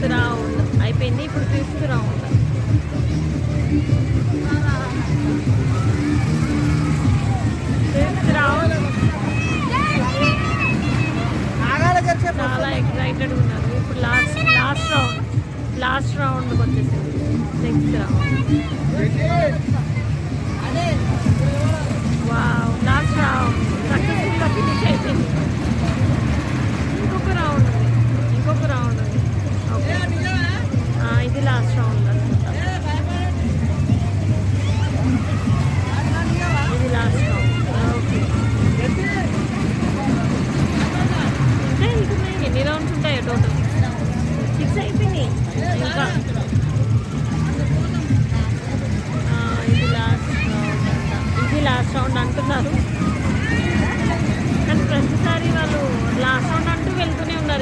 Fourth round అయిపోయింది. ఇప్పుడు fifth round. Fifth round చాలా ఎక్సైటెడ్ ఉన్నారు. ఇప్పుడు లాస్ట్ రౌండ్కి వచ్చేసింది. Sixth round. Wow, last round సక్సెస్ఫుల్గా ఫినిష్ అయిపోయింది. ఇంకొక రౌండ్ ఉంది. ఓకే, ఇది లాస్ట్ రౌండ్ అనుకుంటా. ఇది లాస్ట్ రౌండ్. ఓకే, ఇంకా వెళ్తున్నాయి. ఎన్ని రౌండ్స్ ఉంటాయో టోటల్? 6 అయిపోయినాయి ఇంకా. ఇది లాస్ట్ రౌండ్ అంట. ఇది లాస్ట్ రౌండ్ అంటున్నారు, కానీ ప్రతిసారి వాళ్ళు లాస్ట్ రౌండ్ అంటూ వెళ్తూనే ఉన్నారు.